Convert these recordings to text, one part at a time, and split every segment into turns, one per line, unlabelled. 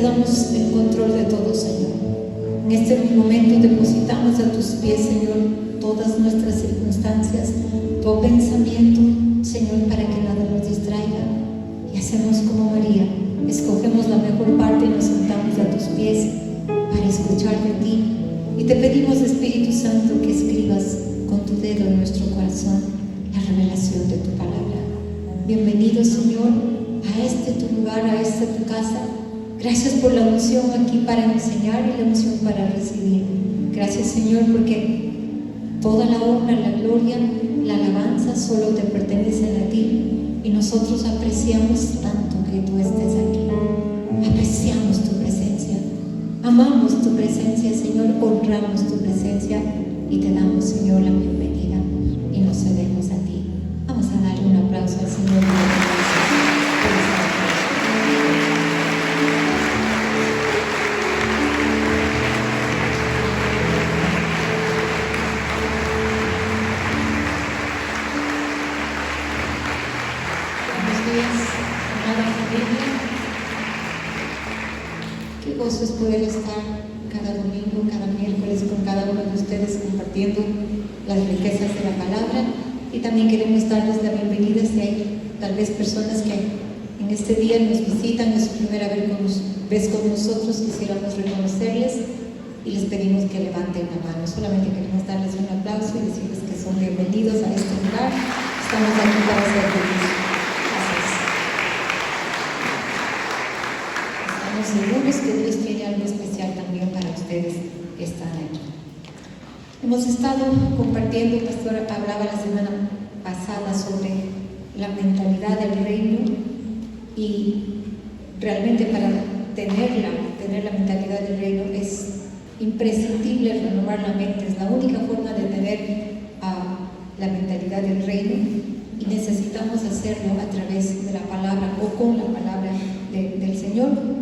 te damos el control de todo, Señor. En este momento depositamos a tus pies, Señor, todas nuestras circunstancias, todo pensamiento, Señor, para que nada nos distraiga. Y hacemos como María, escogemos la mejor parte y nos sentamos a tus pies para escuchar de ti. Y te pedimos, Espíritu Santo, que escribas con tu dedo en nuestro corazón la revelación de tu palabra. Bienvenido, Señor, a este tu lugar, a esta tu casa. Gracias por la unción aquí para enseñar y la unción para recibir. Gracias, Señor, porque toda la honra, la gloria, la alabanza solo te pertenecen a ti. Y nosotros apreciamos tanto que tú estés aquí. Apreciamos tu presencia. Amamos tu presencia, Señor. Honramos tu presencia y te damos, Señor, la bienvenida. Y nos cedemos a ti. Vamos a darle un aplauso al Señor. Qué gozo es poder estar cada domingo, cada miércoles con cada uno de ustedes compartiendo las riquezas de la palabra. Y también queremos darles la bienvenida si hay tal vez personas que en este día nos visitan, es su primera vez con nosotros. Quisiéramos reconocerles y les pedimos que levanten la mano. Solamente queremos darles un aplauso y decirles que son bienvenidos a este lugar. Estamos aquí para servirles. Seguros que Dios tiene algo especial también para ustedes que están aquí. Hemos estado compartiendo, el pastor hablaba la semana pasada sobre la mentalidad del reino, y realmente para tener la mentalidad del reino es imprescindible renovar la mente. Es la única forma de tener la mentalidad del reino, y necesitamos hacerlo a través de la palabra o con la palabra del Señor.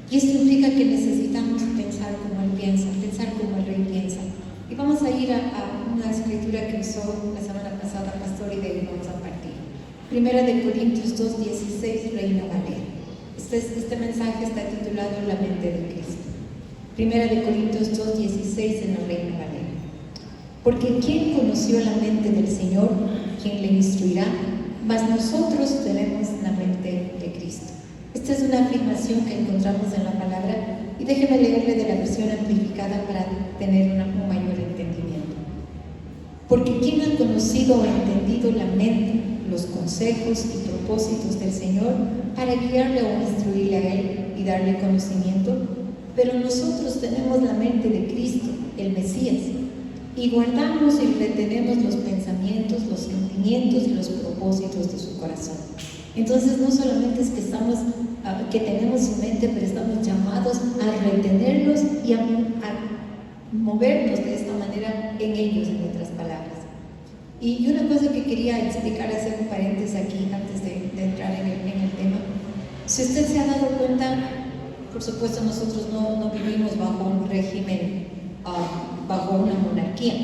Y esto implica que necesitamos pensar como Él piensa, pensar como el Rey piensa. Y vamos a ir a una escritura que usó la semana pasada Pastor, y de ahí vamos a partir. Primera de Corintios 2:16, Reina Valera. Este mensaje está titulado La mente de Cristo. Primera de Corintios 2:16 en la Reina Valera. Porque ¿quién conoció la mente del Señor? ¿Quién le instruirá? Mas nosotros tenemos la mente de Cristo. Esta es una afirmación que encontramos en la palabra, y déjeme leerle de la versión amplificada para tener un mayor entendimiento. Porque ¿quién ha conocido o entendido la mente, los consejos y propósitos del Señor para guiarle o instruirle a Él y darle conocimiento? Pero nosotros tenemos la mente de Cristo, el Mesías, y guardamos y retenemos los pensamientos, los sentimientos y los propósitos de su corazón. Entonces no solamente es que tenemos su mente, pero estamos llamados a retenerlos y a movernos de esta manera en ellos, en otras palabras. Y una cosa que quería explicar, hacer un paréntesis aquí antes de entrar en el tema. Si usted se ha dado cuenta, por supuesto nosotros no vivimos bajo un régimen, bajo una monarquía.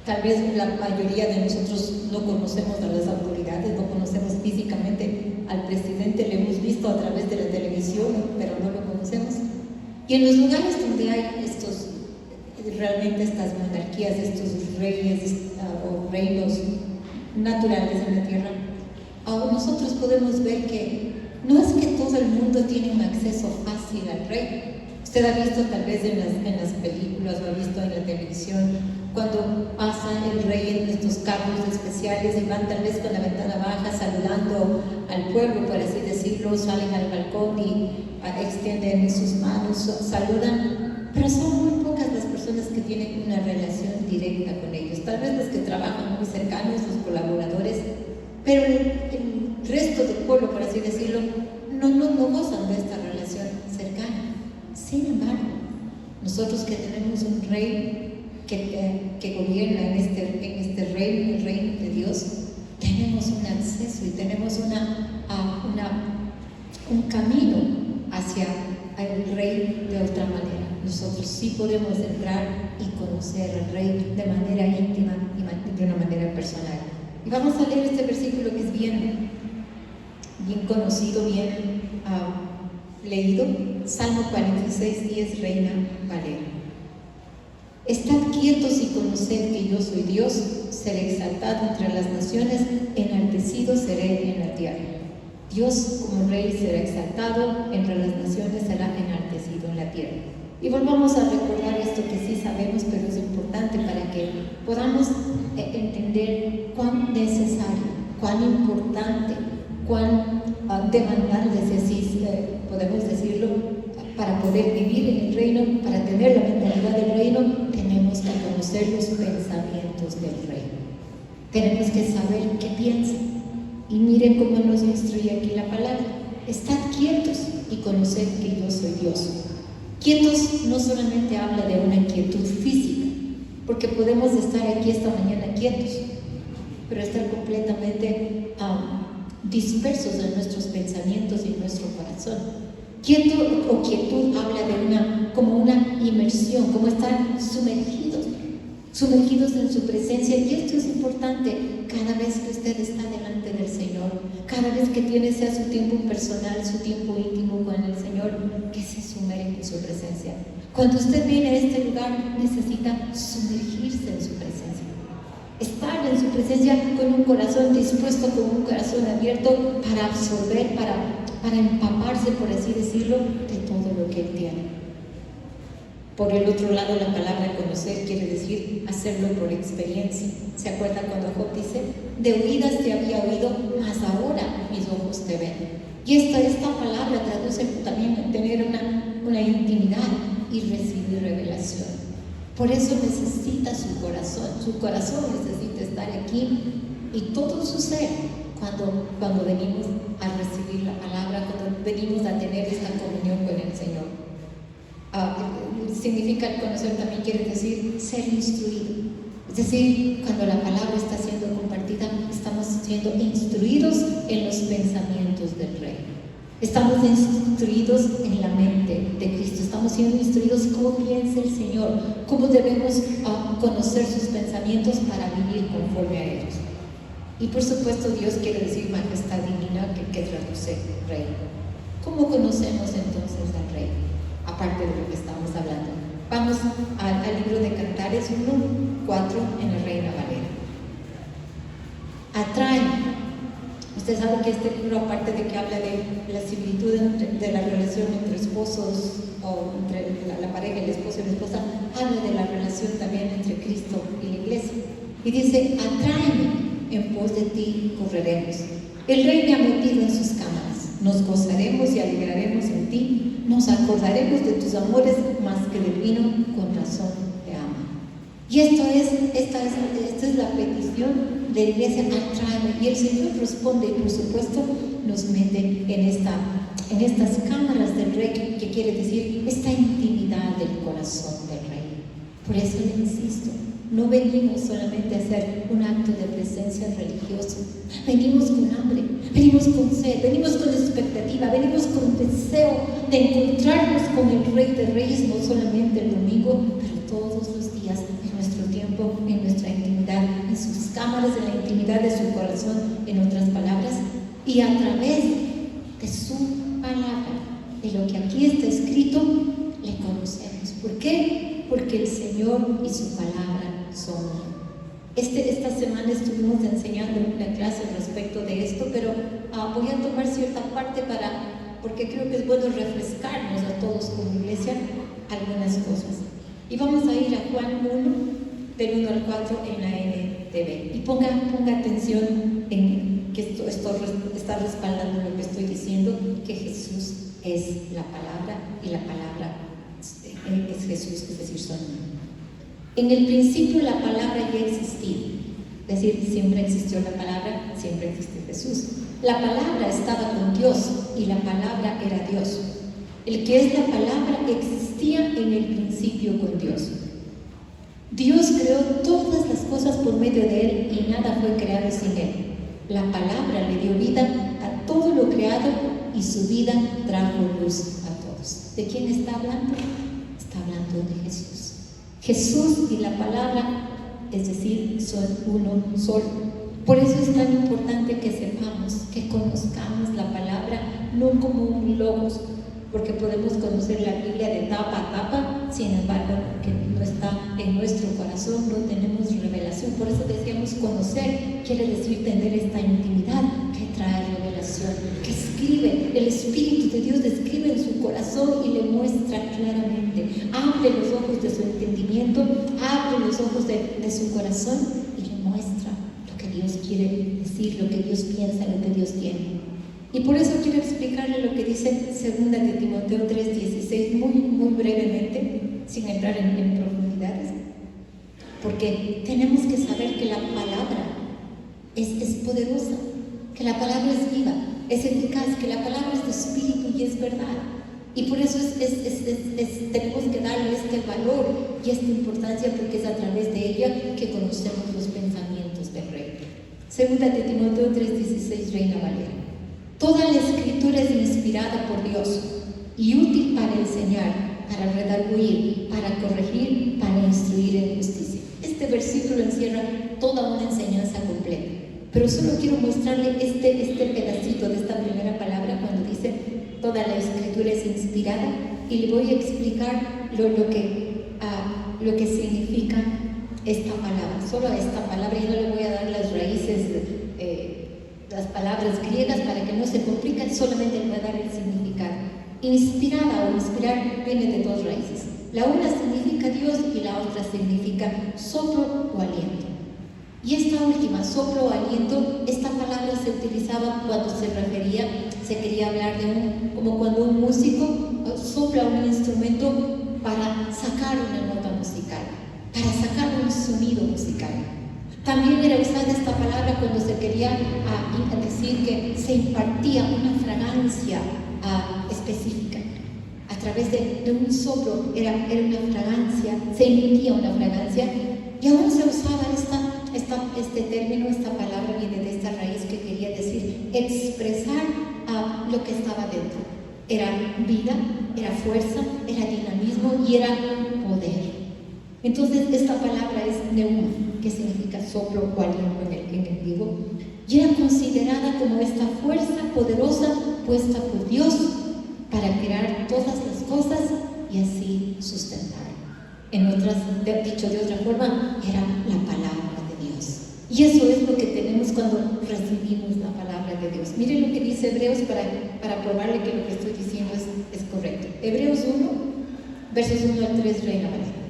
Tal vez la mayoría de nosotros no conocemos a las autoridades, no conocemos físicamente al presidente, lo hemos visto a través de la televisión, pero no lo conocemos. Y en los lugares donde hay realmente estas monarquías, estos reyes o reinos naturales en la tierra, nosotros podemos ver que no es que todo el mundo tiene un acceso fácil al rey. Usted ha visto tal vez en las películas o ha visto en la televisión cuando pasa el rey en estos carros especiales y van tal vez con la ventana baja saludando al pueblo, por así decirlo, salen al balcón y extienden sus manos, saludan, pero son muy pocas las personas que tienen una relación directa con ellos. Tal vez los que trabajan muy cercanos, los colaboradores, pero el resto del pueblo, por así decirlo, no gozan de esta relación cercana. Sin embargo, nosotros que tenemos un rey que gobierna en este reino, el reino de Dios, tenemos un acceso y tenemos un camino hacia el rey de otra manera. Nosotros sí podemos entrar y conocer al rey de manera íntima y de una manera personal. Y vamos a leer este versículo que es bien conocido, bien leído, Salmo 46:10, Reina Valera. Estad quietos y conoced que yo soy Dios, seré exaltado entre las naciones, enaltecido seré en la tierra. Dios como Rey será exaltado, entre las naciones será enaltecido en la tierra. Y volvamos a recordar esto que sí sabemos, pero es importante para que podamos entender cuán necesario, cuán importante, cuán demandante, si podemos decirlo, para poder vivir en el reino, para tener la mentalidad del reino, tenemos que conocer los pensamientos del reino. Tenemos que saber qué piensa. Y miren cómo nos instruye aquí la palabra. Estad quietos y conoced que yo soy Dios. Quietos no solamente habla de una quietud física, porque podemos estar aquí esta mañana quietos, pero estar completamente dispersos en nuestros pensamientos y en nuestro corazón. Quieto o quietud habla de como una inmersión, como estar sumergidos en su presencia. Y esto es importante cada vez que usted está delante del Señor, cada vez que tiene sea su tiempo personal, su tiempo íntimo con el Señor, que se sumerge en su presencia. Cuando usted viene a este lugar, necesita sumergirse en su presencia, estar en su presencia con un corazón dispuesto, con un corazón abierto para absorber, para empaparse, por así decirlo, de todo lo que Él tiene. Por el otro lado, la palabra conocer quiere decir hacerlo por experiencia. ¿Se acuerda cuando Job dice: de oídas te había oído, mas ahora mis ojos te ven? Y esta palabra traduce también a tener una intimidad y recibir revelación. Por eso necesita su corazón necesita estar aquí, y todo su ser cuando venimos a recibir la palabra, cuando venimos a tener esta comunión con el Señor. Significa el conocer, también quiere decir ser instruido. Es decir, cuando la palabra está siendo compartida, estamos siendo instruidos en los pensamientos del Rey. Estamos instruidos en la mente de Cristo. Estamos siendo instruidos cómo piensa el Señor, cómo debemos conocer sus pensamientos para vivir conforme a ellos. Y por supuesto, Dios quiere decir majestad divina, que traduce Rey. ¿Cómo conocemos entonces al Rey? Aparte de lo que estamos hablando. Vamos al libro de Cantares 1:4 en la Reina Valera. Atraen. Usted sabe que este libro, aparte de que habla de la similitud de la relación entre esposos, o entre la pareja, el esposo y la esposa, habla de la relación también entre Cristo y la iglesia. Y dice: atráeme, en pos de ti correremos. El Rey me ha metido en sus cámaras. Nos gozaremos y alegraremos en ti. Nos acordaremos de tus amores más que del vino, con razón te amo. Y esta es la petición de la iglesia: atráeme. Y el Señor responde, y por supuesto nos mete en estas cámaras del Rey, que quiere decir esta intimidad del corazón del Rey. Por eso le insisto, no venimos solamente a hacer un acto de presencia religiosa. Venimos con hambre, venimos con sed, venimos con expectativa, venimos con deseo de encontrarnos con el Rey de Reyes, no solamente el domingo, pero todos los días, en nuestro tiempo, en nuestra intimidad, en sus cámaras, en la intimidad de su corazón, en otras palabras, y a través de su palabra, de lo que aquí está escrito, le conocemos. ¿Por qué? Porque el Señor y su palabra son uno. Esta semana estuvimos enseñando una clase respecto de esto, pero voy a tomar cierta parte porque creo que es bueno refrescarnos a todos como iglesia algunas cosas. Y vamos a ir a Juan 1, del 1 al 4 en la NTV. Y ponga atención en que esto está respaldando lo que estoy diciendo, que Jesús es la palabra, y la palabra es Jesús, es decir, son uno. En el principio la palabra ya existía, es decir, siempre existió la palabra, siempre existe Jesús. La palabra estaba con Dios y la palabra era Dios. El que es la palabra existía en el principio con Dios. Dios creó todas las cosas por medio de Él y nada fue creado sin Él. La palabra le dio vida a todo lo creado y su vida trajo luz a todos. ¿De quién está hablando? Está hablando de Jesús. Jesús y la palabra, es decir, son uno solo. Por eso es tan importante que sepamos, que conozcamos la palabra, no como un logos, porque podemos conocer la Biblia de tapa a tapa, sin embargo, que no está en nuestro corazón, no tenemos revelación. Por eso decíamos conocer, quiere decir tener esta intimidad que trae revelación, que escribe, el Espíritu de Dios escribe en su corazón y le muestra claramente. Abre los ojos de su entendimiento, abre los ojos de su corazón y le muestra lo que Dios quiere decir, lo que Dios piensa, lo que Dios tiene. Y por eso quiero explicarle lo que dice 2 de Timoteo 3:16 muy brevemente, sin entrar en profundidades, porque tenemos que saber que la palabra es poderosa, que la palabra es viva, es eficaz, que la palabra es de espíritu y es verdad. Y por eso tenemos que darle este valor y esta importancia, porque es a través de ella que conocemos los pensamientos del Rey. 2 de Timoteo 3:16, Reina Valera. Toda la Escritura es inspirada por Dios y útil para enseñar, para redarguir, para corregir, para instruir en justicia. Este versículo encierra toda una enseñanza completa. Pero solo quiero mostrarle este pedacito de esta primera palabra cuando dice toda la Escritura es inspirada, y le voy a explicar lo que significa esta palabra. Solo esta palabra, y no le voy a dar las raíces las palabras griegas para que no se compliquen, solamente le voy a dar el significado. Inspirada o inspirar viene de dos raíces. La una significa Dios y la otra significa soplo o aliento. Y esta última, soplo o aliento, esta palabra se utilizaba cuando se quería hablar de como cuando un músico sopla un instrumento para sacar una nota musical, para sacar un sonido musical. También era usada esta palabra cuando se quería decir que se impartía una fragancia específica. A través de un soplo era una fragancia, se emitía una fragancia, y aún se usaba este término, esta palabra viene de esta raíz que quería decir expresar lo que estaba dentro. Era vida, era fuerza, era dinamismo y era poder. Entonces esta palabra es neuma, que significa soplo o aliento en el griego, y era considerada como esta fuerza poderosa puesta por Dios para crear todas las cosas y así sustentar. Dicho de otra forma, era la palabra de Dios. Y eso es lo que tenemos cuando recibimos la palabra de Dios. Miren lo que dice Hebreos para probarle que lo que estoy diciendo es correcto. Hebreos 1, versos 1 al 3, Reina Valera.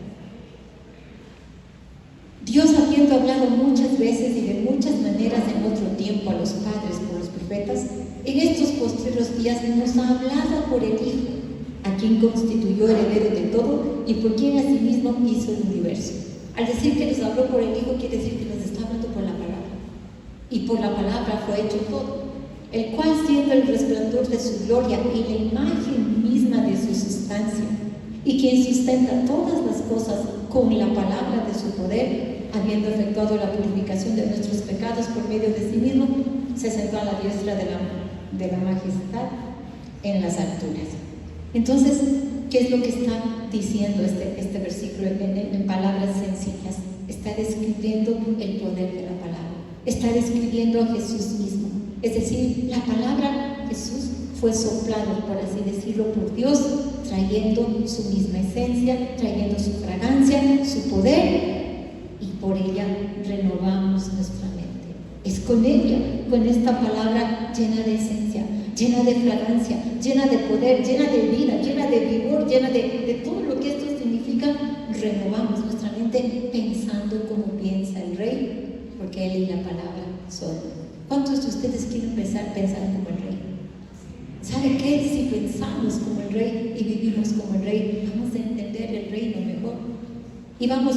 Dios, habiendo hablado muchas veces y de muchas maneras en otro tiempo a los padres por los profetas, en estos postreros días nos ha hablado por el Hijo, a quien constituyó heredero de todo y por quien asimismo hizo el universo. Al decir que les habló por el Hijo, quiere decir que les está hablando por la palabra. Y por la palabra fue hecho todo, el cual, siendo el resplandor de su gloria y la imagen misma de su sustancia, y quien sustenta todas las cosas con la palabra de su poder, habiendo efectuado la purificación de nuestros pecados por medio de sí mismo, se sentó a la diestra de la majestad en las alturas. Entonces, ¿qué es lo que está diciendo este versículo en palabras sencillas? Está describiendo el poder de la palabra, está describiendo a Jesús mismo. Es decir, la palabra Jesús fue soplado, por así decirlo, por Dios, trayendo su misma esencia, trayendo su fragancia, su poder, y por ella renovamos nuestra mente. Es con ella, con esta palabra llena de esencia, llena de fragancia, llena de poder, llena de vida, llena de vigor, llena de todo lo que esto significa, renovamos nuestra mente pensando como piensa el Rey, porque Él y la palabra son. ¿Cuántos de ustedes quieren pensar como el Rey? ¿Sabe qué? Si pensamos como el Rey y vivimos como el Rey, vamos a entender el reino mejor y vamos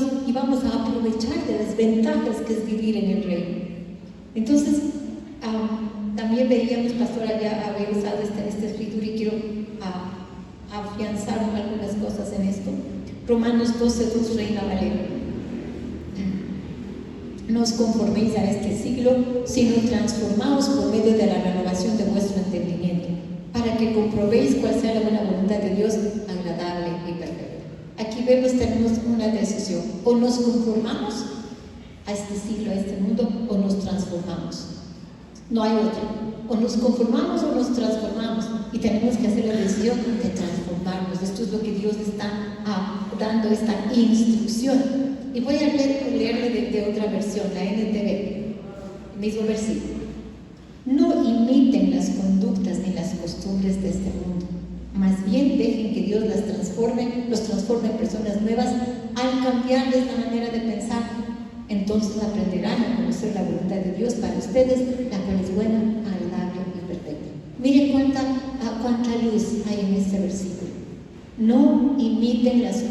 a aprovechar de las ventajas que es vivir en el reino. Entonces, también veíamos, pastora, ya había usado esta escritura y quiero afianzar algunas cosas en esto. Romanos 12:2, Reina Valera. No os conforméis a este siglo, sino transformaos por medio de la renovación de vuestro entendimiento, para que comprobéis cuál sea la buena voluntad de Dios, agradable y perfecta. Aquí tenemos una decisión: o nos conformamos a este siglo, a este mundo, o nos transformamos. No hay otra. o nos conformamos o nos transformamos, y tenemos que hacer la decisión de transformarnos. Esto es lo que Dios está dando, esta instrucción. Y voy a leerle de otra versión, la NTV, mismo versículo. No imiten las conductas ni las costumbres de este mundo, más bien dejen que Dios los transforme en personas nuevas al cambiarles la manera de pensar. Entonces aprenderán a conocer la voluntad de Dios para ustedes, la cual es buena, agradable y perfecta. Miren cuánta luz hay en este versículo. No imiten las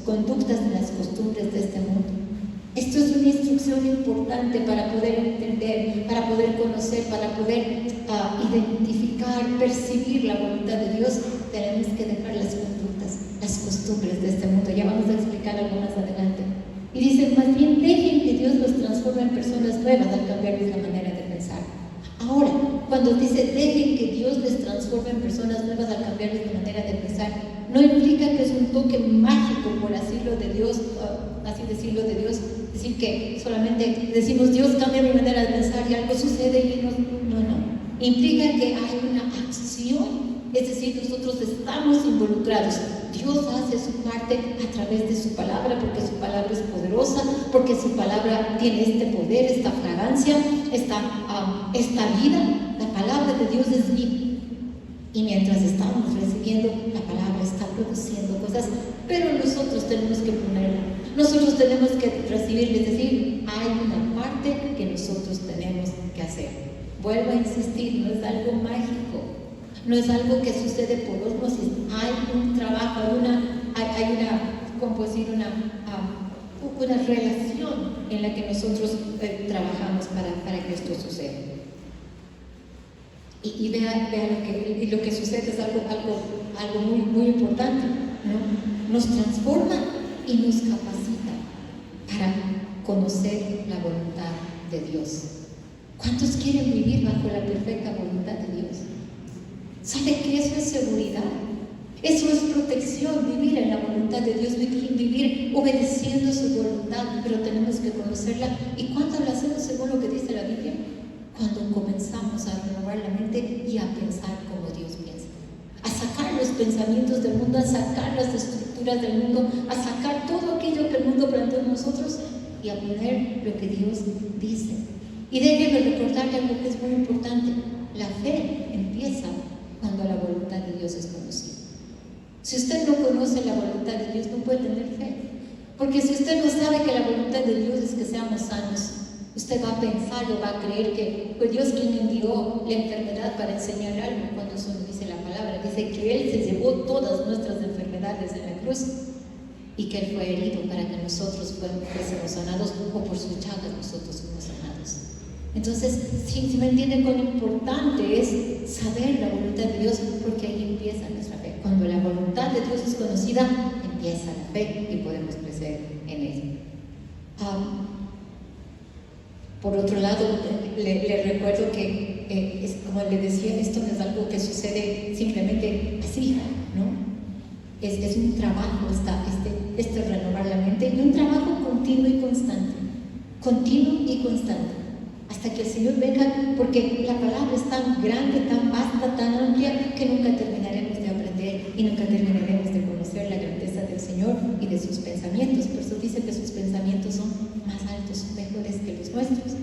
conductas ni las costumbres de este mundo. Esto es una instrucción importante para poder entender, para poder conocer, para poder identificar, percibir la voluntad de Dios. Tenemos que dejar las conductas, las costumbres de este mundo. Ya vamos a explicar algo más adelante. Y dice, más bien dejen que Dios los transforme en personas nuevas al cambiarles la manera de pensar. Ahora, cuando dice dejen que Dios les transforme en personas nuevas al cambiarles la manera de pensar, no implica que es un toque mágico, por así decirlo de Dios, decir que solamente decimos Dios cambia mi manera de pensar y algo sucede y no. Implica que hay una acción, es decir, nosotros estamos involucrados. Dios hace su parte a través de su palabra, porque su palabra es poderosa, porque su palabra tiene este poder, esta fragancia, esta vida. La palabra de Dios es vida. Y mientras estamos recibiendo, la palabra está produciendo cosas, pero nosotros tenemos que ponerla. Nosotros tenemos que recibirla, es decir, hay una parte que nosotros tenemos que hacer. Vuelvo a insistir, no es algo mágico, no es algo que sucede por osmosis. Hay un trabajo, hay una relación en la que nosotros trabajamos para que esto suceda. Y vea lo que sucede es algo muy, muy importante, ¿no? Nos transforma y nos capacita para conocer la voluntad de Dios. ¿Cuántos quieren vivir bajo la perfecta voluntad de Dios? ¿Sabe que eso es seguridad? Eso es protección, vivir en la voluntad de Dios, vivir obedeciendo su voluntad, pero tenemos que conocerla. ¿Y cuándo lo hacemos según lo que dice la Biblia? Cuando comenzamos a renovar la mente y a pensar como Dios piensa, a sacar los pensamientos del mundo, a sacar las estructuras del mundo, a sacar todo aquello que el mundo plantea en nosotros y a poner lo que Dios dice. Y déjeme recordarle algo que es muy importante: la fe empieza cuando la voluntad de Dios es conocida. Si usted no conoce la voluntad de Dios, no puede tener fe, porque si usted no sabe que la voluntad de Dios es que seamos sanos, usted va a pensar o va a creer que fue Dios quien envió la enfermedad para enseñar algo, cuando eso no dice la palabra. Dice que Él se llevó todas nuestras enfermedades en la cruz y que Él fue herido para que nosotros fuésemos sanados, o por sus llagas nosotros fuimos sanados. Entonces, si me entienden cuán importante es saber la voluntad de Dios, porque ahí empieza nuestra fe. Cuando la voluntad de Dios es conocida, empieza la fe y podemos crecer en ella. Por otro lado, le recuerdo que, es como le decía, esto no es algo que sucede simplemente así, ¿no? Es un trabajo, este renovar la mente, y un trabajo continuo y constante, hasta que el Señor venga, porque la palabra es tan grande, tan vasta, tan amplia, que nunca terminaremos de aprender y nunca terminaremos de conocer la grandeza del Señor y de sus pensamientos. Por eso dice que sus pensamientos son más altos, son mejores que los nuestros.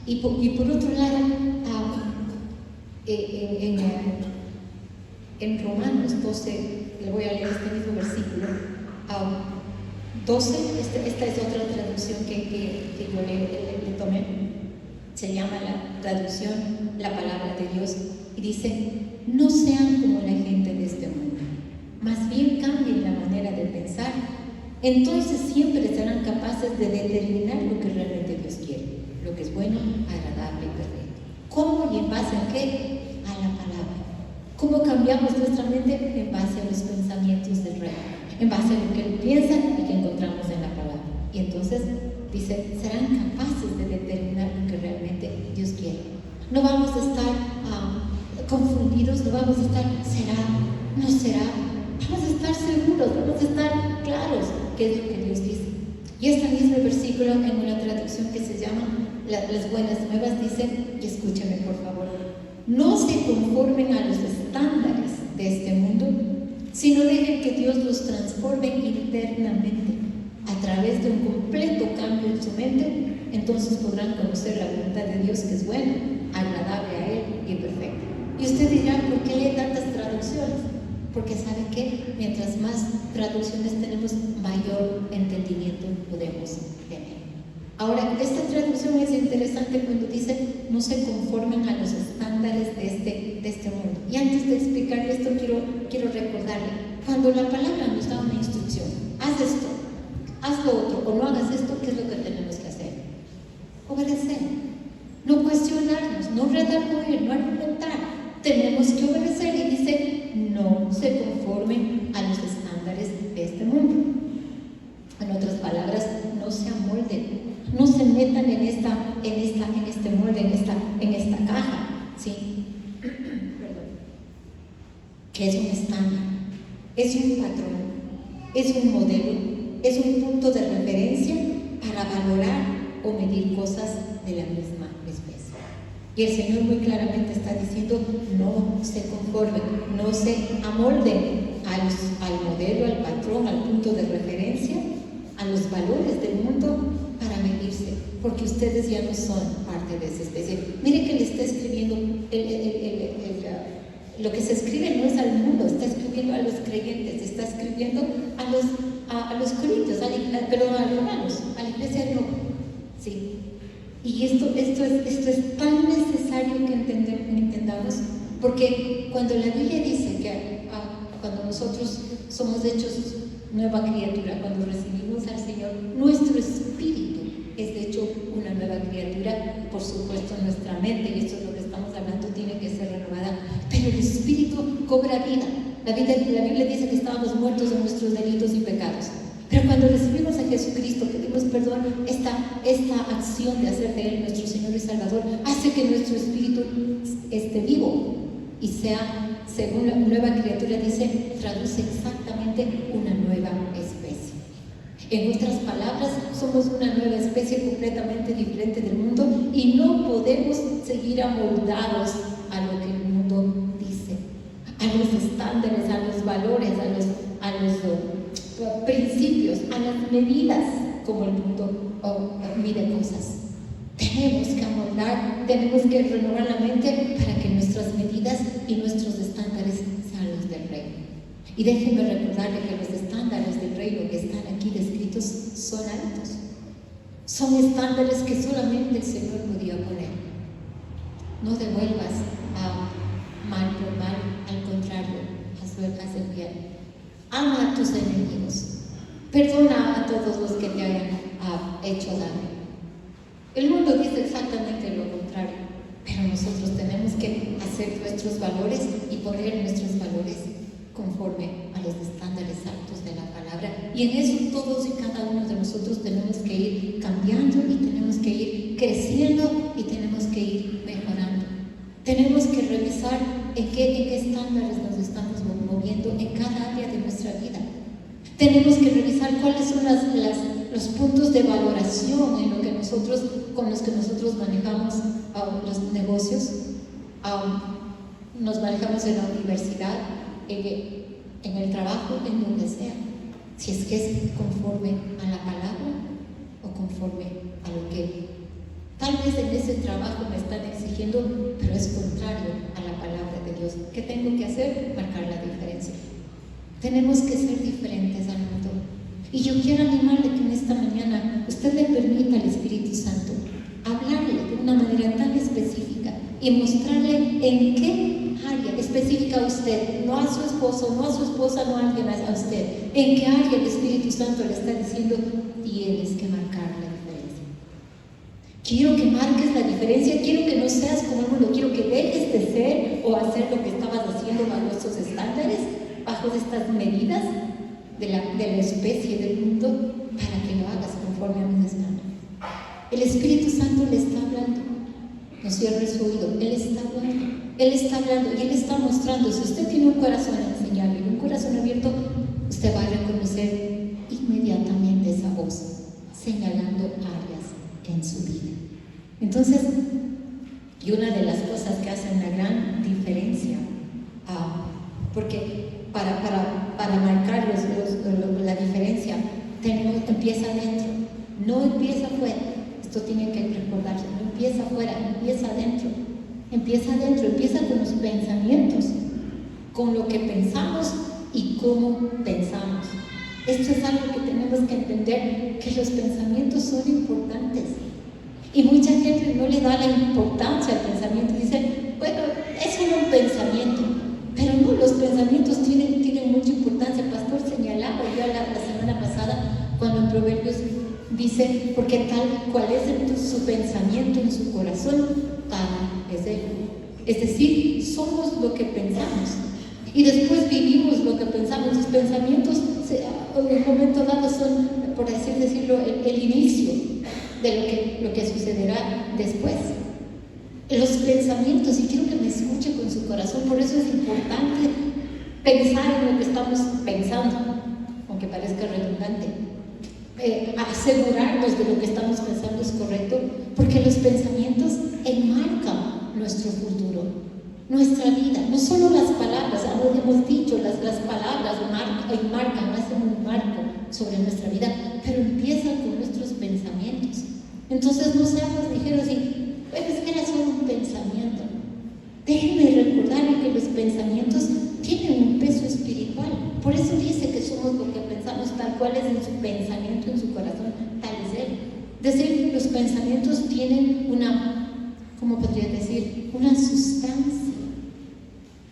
Y por otro lado, en Romanos 12, le voy a leer este mismo versículo, 12, esta es otra traducción que yo le tomé. Se llama la traducción La Palabra de Dios, y dice: no sean como la gente de este mundo, más bien cambien la manera de pensar, entonces siempre serán capaces de determinar lo que realmente Dios quiere, lo que es bueno, agradable y perfecto. ¿Cómo y en base a qué? A la palabra. ¿Cómo cambiamos nuestra mente? En base a los pensamientos del Rey, en base a lo que Él piensa y que encontramos en la palabra. Y entonces dice, serán capaces de determinar lo que realmente Dios quiere. No vamos a estar confundidos, no vamos a estar, ¿será? ¿No será? Vamos a estar seguros, vamos a estar claros qué es lo que Dios dice. Y este mismo versículo, en una traducción que se llama Las Buenas Nuevas, dice, y escúchame por favor, No se conformen a los estándares de este mundo, sino dejen que Dios los transforme internamente a través de un completo cambio en su mente. Entonces podrán conocer la voluntad de Dios, que es buena, agradable a Él y perfecta. Y usted dirá, ¿por qué lee tantas traducciones? Porque ¿sabe qué? Mientras más traducciones tenemos, mayor entendimiento podemos tener. Ahora, esta traducción es interesante cuando dice, no se conformen a los estándares de este mundo. Y antes de explicarle esto, quiero recordarle, cuando la palabra nos da una instrucción, haz esto, haz lo otro, o no hagas esto, ¿qué es lo que tenemos que hacer? Obedecer, no cuestionarnos, no redarguir, no argumentar. Tenemos que obedecer, y dice, no se conformen a los estándares de este mundo. En otras palabras, no se amolden, no se metan en este molde, en esta caja, ¿sí? Que es un estándar, es un patrón, es un modelo, es un punto de referencia para valorar o medir cosas de la misma especie. Y el Señor muy claramente está diciendo, no se conformen, no se amolden al modelo, al patrón, al punto de referencia, a los valores del mundo para medirse, porque ustedes ya no son parte de esa especie. Mire que le está escribiendo, lo que se escribe no es al mundo, está escribiendo a los creyentes, está escribiendo a los corintios, a los romanos, a la iglesia de Roma. ¿Sí? Y esto es tan necesario que entendamos, porque cuando la Biblia dice que cuando nosotros somos hechos nueva criatura, cuando recibimos al Señor, nuestro espíritu es de hecho una nueva criatura. Por supuesto, nuestra mente, y esto es lo que estamos hablando, tiene que ser renovada, pero el espíritu cobra vida. La Biblia dice que estábamos muertos en nuestros delitos y pecados. Pero cuando recibimos a Jesucristo, pedimos perdón, esta acción de hacer de Él nuestro Señor y Salvador hace que nuestro espíritu esté vivo y sea, según la nueva criatura dice, traduce exactamente una nueva especie. En otras palabras, somos una nueva especie completamente diferente del mundo y no podemos seguir amoldados a lo que el mundo dice, a los estándares, a los valores, a los principios, a las medidas como el mundo mide cosas. Tenemos que amoldar, tenemos que renovar la mente para que nuestras medidas y nuestros estándares sean los del reino. Y déjenme recordarle que los estándares del reino que están aquí descritos son altos. Son estándares que solamente el Señor podía poner. No devuelvas mal por mal, al contrario, haz el bien. Ama a tus enemigos, perdona a todos los que te hayan hecho daño. El mundo dice exactamente lo contrario, pero nosotros tenemos que hacer nuestros valores y poner nuestros valores conforme a los estándares altos de la palabra. Y en eso todos y cada uno de nosotros tenemos que ir cambiando y tenemos que ir creciendo y tenemos que ir mejorando. Tenemos que revisar en qué estándares nos estamos moviendo en cada área de nuestra vida. Tenemos que revisar cuáles son los puntos de valoración con los que nosotros manejamos los negocios, nos manejamos en la universidad, en el trabajo, en donde sea. Si es que es conforme a la palabra o conforme a lo que tal vez en ese trabajo me están exigiendo, pero es contrario a la palabra de Dios. ¿Qué tengo que hacer? Marcar la diferencia. Tenemos que ser diferentes al mundo. Y yo quiero animarle que en esta mañana usted le permita al Espíritu Santo hablarle de una manera tan específica y mostrarle en qué área específica a usted, no a su esposo, no a su esposa, no a alguien, a usted, en qué área el Espíritu Santo le está diciendo, tienes que marcar la diferencia. Quiero que marques la diferencia, quiero que no seas como el mundo, quiero que dejes de ser o hacer lo que estabas haciendo bajo estos estándares, bajo estas medidas de la especie del mundo, para que lo hagas conforme a mis estándares. El Espíritu Santo le está hablando, no cierre su oído, Él está hablando y Él está mostrando. Si usted tiene un corazón enseñable y un corazón abierto, usted va a reconocer inmediatamente esa voz señalando áreas en su vida. Entonces, Y una de las cosas que hacen la gran diferencia, porque para marcar la diferencia, empieza adentro, no empieza afuera. Esto tiene que recordarse, no empieza afuera, empieza adentro. Empieza con los pensamientos, con lo que pensamos y cómo pensamos. Esto es algo que tenemos que entender, que los pensamientos son importantes. Y mucha gente no le da la importancia al pensamiento. Dicen, bueno, es solo un pensamiento. Pero no, los pensamientos tienen mucha importancia. El pastor señalaba ya la semana pasada, cuando en Proverbios dice, porque tal cual es su pensamiento en su corazón, tal es él. Es decir, somos lo que pensamos. Y después vivimos lo que pensamos. Los pensamientos, en un momento dado, son, por así decirlo, el inicio de lo que sucederá después. Los pensamientos, y quiero que me escuche con su corazón, por eso es importante pensar en lo que estamos pensando, aunque parezca redundante, asegurarnos de lo que estamos pensando es correcto, porque los pensamientos enmarcan nuestro futuro, nuestra vida. No solo las palabras, hemos dicho, las palabras enmarcan, hacen un marco sobre nuestra vida, pero empiezan con nuestros pensamientos. Entonces no seamos ligeros y bueno, es que era solo un pensamiento. Déjenme recordarle que los pensamientos tienen un peso espiritual. Por eso dice que somos lo que pensamos, tal cual es en su pensamiento, en su corazón, tal es él. Es decir, los pensamientos tienen ¿cómo podría decir? Una sustancia.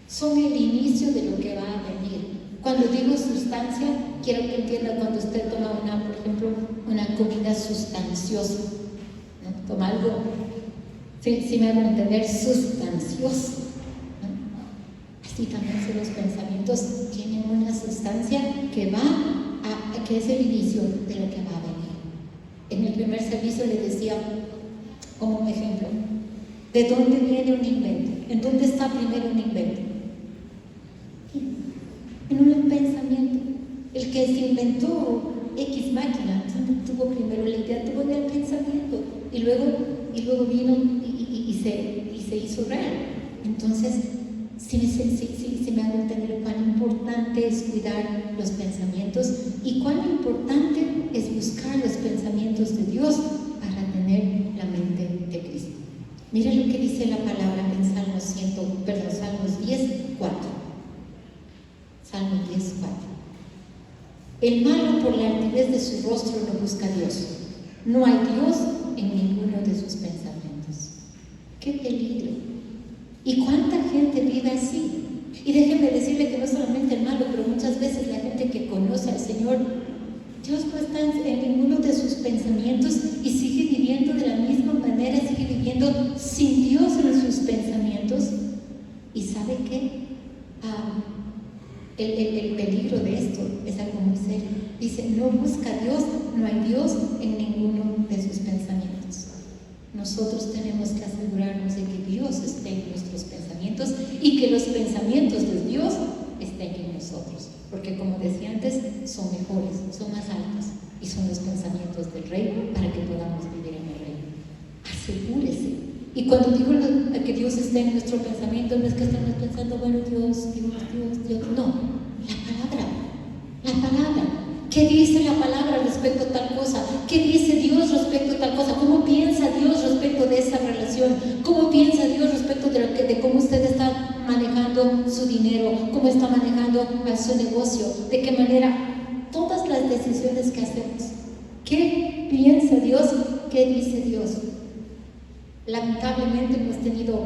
Son el inicio de lo que va a venir. Cuando digo sustancia, quiero que entienda cuando usted toma por ejemplo, una comida sustanciosa, ¿no? Toma algo, sí me hago entender, sustancioso, ¿no? Así también son los pensamientos, tienen una sustancia que es el inicio de lo que va a venir. En el primer servicio le decía, como un ejemplo, ¿de dónde viene un invento? ¿En dónde está primero un invento? En un pensamiento. El que se inventó X máquina tuvo primero la idea, tuvo el pensamiento y luego vino y se hizo real. Entonces, si me hago entender cuán importante es cuidar los pensamientos y cuán importante es buscar los pensamientos de Dios para tener la mente de Cristo. Mira lo que dice la palabra en Salmos 10, 4. Salmos 10, 4. El malo por la altivez de su rostro no busca a Dios. No hay Dios en ninguno de sus pensamientos. ¡Qué peligro! ¿Y cuánta gente vive así? Y déjenme decirle que no solamente el malo, pero muchas veces la gente que conoce al Señor, Dios no está en ninguno de sus pensamientos y sigue viviendo de la misma manera, sigue viviendo sin Dios en sus pensamientos. ¿Y sabe qué? El peligro de esto es algo muy serio. Dice, no busca a Dios, no hay Dios en ninguno de sus pensamientos. Nosotros tenemos que asegurarnos de que Dios esté en nuestros pensamientos y que los pensamientos de Dios estén en nosotros. Porque como decía antes, son mejores, son más altos y son los pensamientos del Rey para que podamos vivir en el reino. Asegúrese. Y cuando digo que Dios esté en nuestro pensamiento, no es que estemos pensando, bueno, Dios, no, la palabra. ¿Qué dice la palabra respecto a tal cosa? ¿Qué dice Dios respecto a tal cosa? ¿Cómo piensa Dios respecto de esa relación? ¿Cómo piensa Dios respecto de cómo usted está manejando su dinero? ¿Cómo está manejando su negocio? ¿De qué manera? Todas las decisiones que hacemos. ¿Qué piensa Dios? ¿Qué dice Dios? Lamentablemente hemos tenido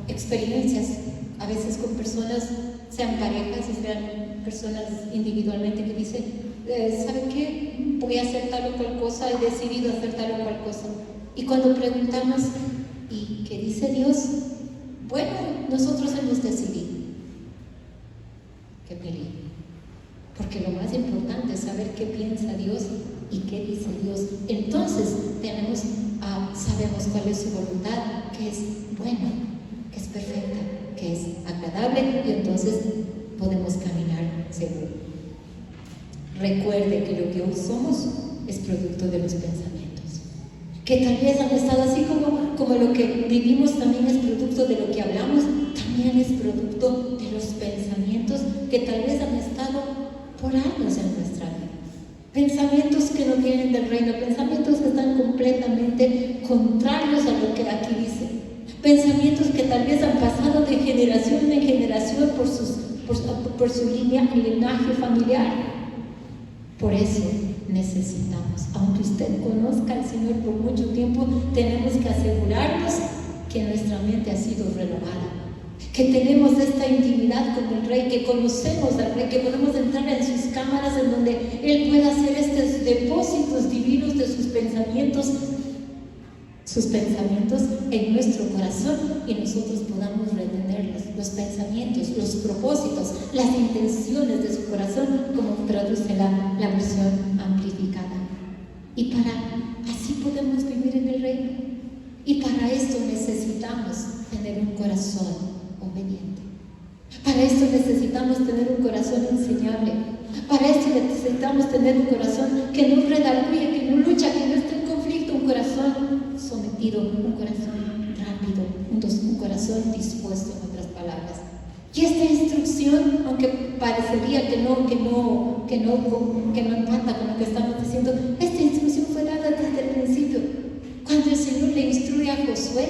experiencias a veces con personas, sean parejas o sean personas individualmente, que dicen, ¿sabe qué? Voy a hacer tal o cual cosa, he decidido hacer tal o cual cosa. Y cuando preguntamos, ¿y qué dice Dios? Bueno, nosotros hemos decidido. Qué peligro. Porque lo más importante es saber qué piensa Dios y qué dice Dios. Entonces sabemos cuál es su voluntad, que es buena, que es perfecta, que es agradable, y entonces podemos caminar seguro. Recuerde que lo que hoy somos es producto de los pensamientos. que tal vez han estado así como lo que vivimos también es producto de lo que hablamos, también es producto de los pensamientos que tal vez han estado por años en nuestra vida. Pensamientos que no vienen del reino, pensamientos que están completamente contrarios a lo que aquí dice. Pensamientos que tal vez han pasado de generación en generación por su linaje familiar. Por eso necesitamos, aunque usted conozca al Señor por mucho tiempo, tenemos que asegurarnos que nuestra mente ha sido renovada, que tenemos esta intimidad con el Rey, que conocemos al Rey, que podemos entrar en sus cámaras en donde Él pueda hacer estos depósitos divinos de sus pensamientos en nuestro corazón y nosotros podamos retenerlos, los pensamientos, los propósitos, las intenciones de su corazón, como traduce la versión amplificada. Y así podemos vivir en el reino. Y para esto necesitamos tener un corazón obediente. Para esto necesitamos tener un corazón enseñable. Para esto necesitamos tener un corazón que no redarguye, que no lucha, que no está en conflicto, un corazón sometido, un corazón rápido, un corazón dispuesto, en otras palabras. Y esta instrucción, aunque parecería que no empata con lo que estamos diciendo, esta instrucción fue dada desde el principio. Cuando el Señor le instruye a Josué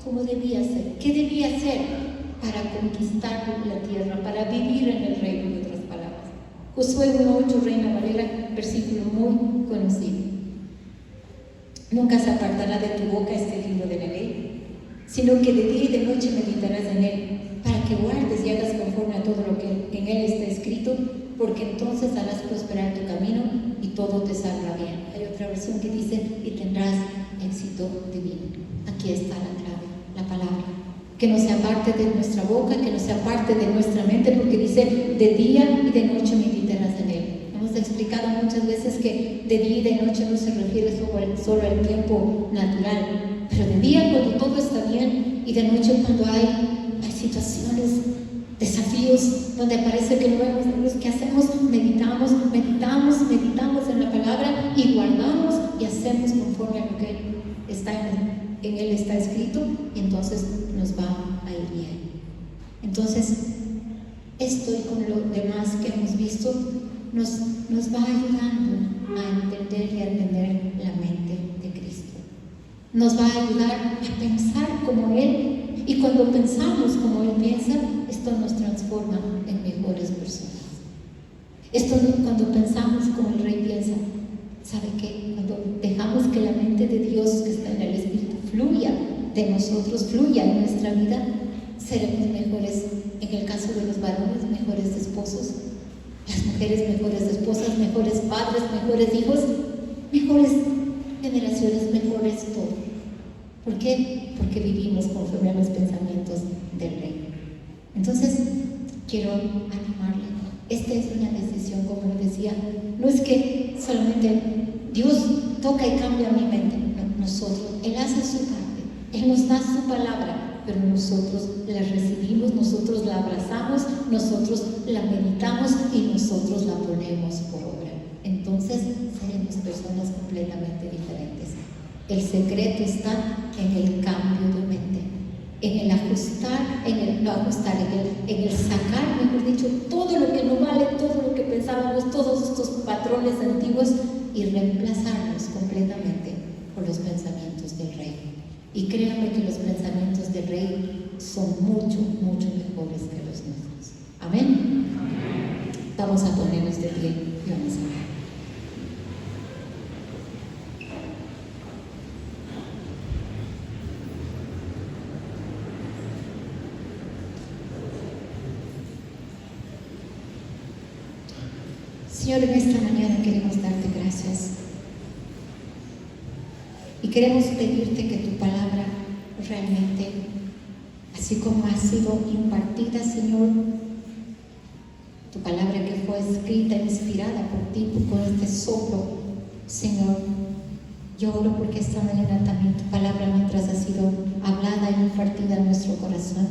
cómo debía ser, qué debía hacer para conquistar la tierra, para vivir en el reino, en otras palabras. Josué 1:8, Reina Valera, versículo muy conocido. Nunca se apartará de tu boca este libro de la ley, sino que de día y de noche meditarás en él, para que guardes y hagas conforme a todo lo que en él está escrito, porque entonces harás prosperar tu camino y todo te saldrá bien. Hay otra versión que dice, y tendrás éxito divino. Aquí está la clave, la palabra. Que no se aparte de nuestra boca, que no se aparte de nuestra mente, porque dice, de día y de noche meditarás en él. Hemos explicado muchas veces que de día y de noche no se refiere solo al tiempo natural, pero de día cuando todo está bien y de noche cuando hay situaciones, desafíos, donde parece que no vemos luz. ¿Qué hacemos? Meditamos en la palabra y guardamos y hacemos conforme a lo que está en él está escrito, y entonces nos va a ir bien. Entonces, esto y con lo demás que hemos visto nos va ayudando a entender y a tener la mente de Cristo. Nos va a ayudar a pensar como Él, y cuando pensamos como Él piensa, esto nos transforma en mejores personas. Cuando pensamos como el Rey piensa, ¿sabe qué? Cuando dejamos que la mente de Dios que está en el Espíritu fluya de nosotros, fluya en nuestra vida, seremos mejores, en el caso de los varones, mejores esposos, las mujeres mejores esposas, mejores padres, mejores hijos, mejores generaciones, mejores todo. ¿Por qué? Porque vivimos conforme a los pensamientos del Rey. Entonces, quiero animarle. Esta es una decisión, como lo decía, no es que solamente Dios toca y cambia mi mente, no, nosotros, Él hace su parte, Él nos da su palabra, pero nosotros la recibimos, nosotros la abrazamos, nosotros la meditamos y nosotros la ponemos por obra. Entonces seremos personas completamente diferentes. El secreto está en el cambio de mente, en el ajustar, en el sacar, mejor dicho, todo lo que no vale, todo lo que pensábamos, todos estos patrones antiguos, y reemplazarlos completamente por los pensamientos del Rey. Y créanme que los pensamientos del Rey son mucho, mucho mejores que los nuestros. Amén. Vamos a ponernos de pie y vamos a ver. Señor, en esta mañana queremos darte gracias y queremos pedirte que tu palabra realmente, así como ha sido impartida, Señor, tu palabra que fue escrita, inspirada por ti, con este soplo, Señor, yo oro porque esta mañana también tu palabra, mientras ha sido hablada y impartida en nuestro corazón,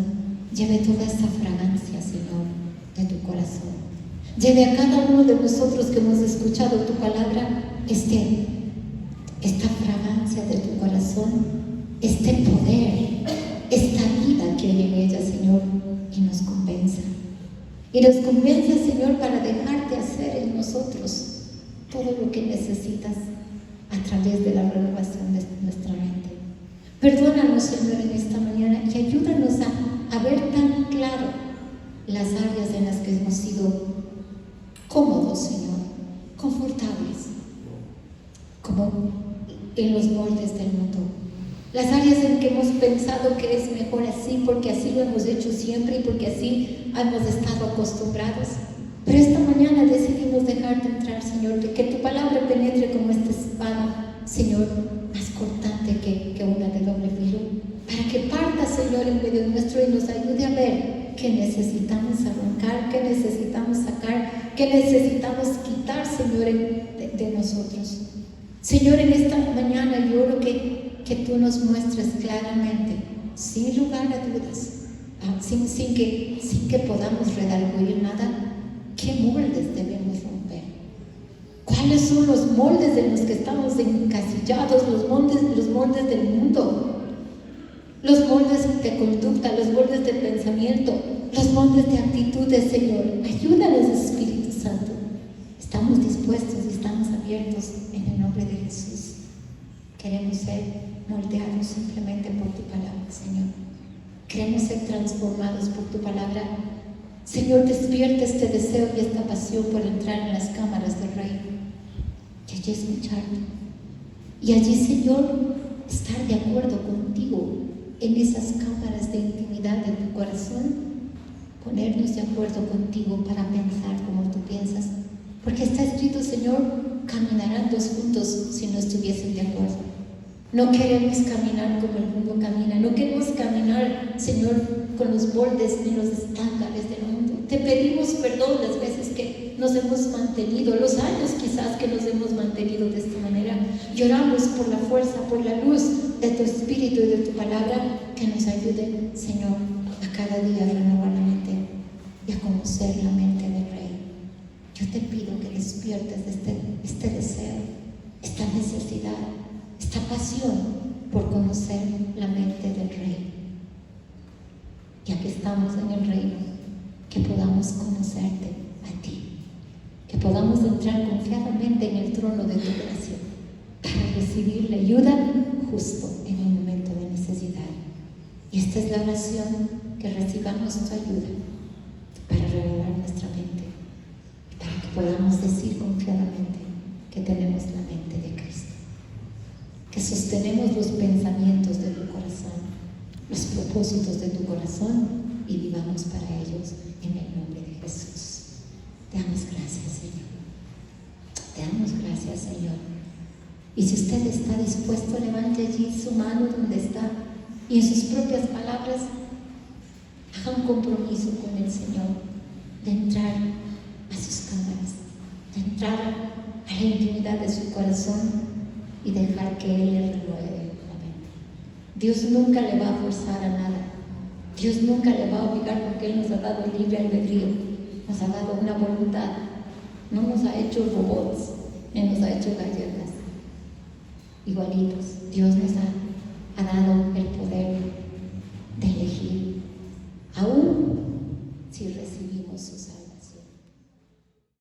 lleve toda esta fragancia, Señor, de tu corazón. Lleve a cada uno de nosotros que hemos escuchado tu palabra esta fragancia abundancia de tu corazón este poder, esta vida que hay en ella, Señor, y nos compensa. Y nos convence, Señor, para dejarte hacer en nosotros todo lo que necesitas a través de la renovación de nuestra mente. Perdónanos, Señor, en esta mañana y ayúdanos a ver tan claro las áreas en las que hemos sido cómodos, Señor, confortables, como en los moldes del mundo. Las áreas en que hemos pensado que es mejor así, porque así lo hemos hecho siempre y porque así hemos estado acostumbrados. Pero esta mañana decidimos dejarte entrar, Señor, que tu palabra penetre como esta espada, Señor, más cortante que una de doble filo, para que parta, Señor, en medio nuestro y nos ayude a ver qué necesitamos arrancar, qué necesitamos sacar, qué necesitamos quitar, Señor, de nosotros. Señor, en esta mañana yo oro que tú nos muestres claramente, sin lugar a dudas, sin que podamos redarguir nada, qué moldes debemos romper. ¿Cuáles son los moldes en los que estamos encasillados, los moldes del mundo? Los moldes de conducta, los moldes de pensamiento, los moldes de actitudes, Señor. Ayúdanos, Espíritu Santo. Estamos dispuestos y estamos abiertos en el nombre de Jesús. Queremos ser moldeados simplemente por tu palabra, Señor. Queremos ser transformados por tu palabra. Señor, despierta este deseo y esta pasión por entrar en las cámaras del Rey y allí escucharte. Y allí, Señor, estar de acuerdo contigo en esas cámaras de intimidad de tu corazón, ponernos de acuerdo contigo para pensar como tú piensas. Porque está escrito, Señor, caminarán dos juntos si no estuviesen de acuerdo. No queremos caminar como el mundo camina. No queremos caminar, Señor, con los moldes ni los estándares del mundo. Te pedimos perdón las veces que nos hemos mantenido, los años quizás que nos hemos mantenido de esta manera. Lloramos por la fuerza, por la luz de tu Espíritu y de tu palabra, que nos ayude, Señor, a cada día a renovar la mente y a conocer la mente del Rey. Yo te pido que despiertes este deseo, esta necesidad, esta pasión por conocer la mente del Rey. Ya que estamos en el reino, que podamos conocerte a ti, que podamos entrar confiadamente en el trono de tu gracia para recibir la ayuda justo en el momento de necesidad. Y esta es la oración, que recibamos tu ayuda para renovar nuestra mente, para que podamos decir confiadamente que tenemos la mente de Cristo, que sostenemos los pensamientos de tu corazón, los propósitos de tu corazón y vivamos para ellos en el nombre de Jesús. Te damos gracias, Señor. Te damos gracias, Señor. Y si usted está dispuesto, levante allí su mano donde está y en sus propias palabras haga un compromiso con el Señor de entrar a sus cámaras, de entrar a la intimidad de su corazón y dejar que Él le renueve la mente. Dios nunca le va a forzar a nada. Dios nunca le va a obligar, porque Él nos ha dado libre albedrío, nos ha dado una voluntad. No nos ha hecho robots, ni nos ha hecho galletas igualitos. Dios nos ha dado el poder de elegir, aún si recibimos su salvación.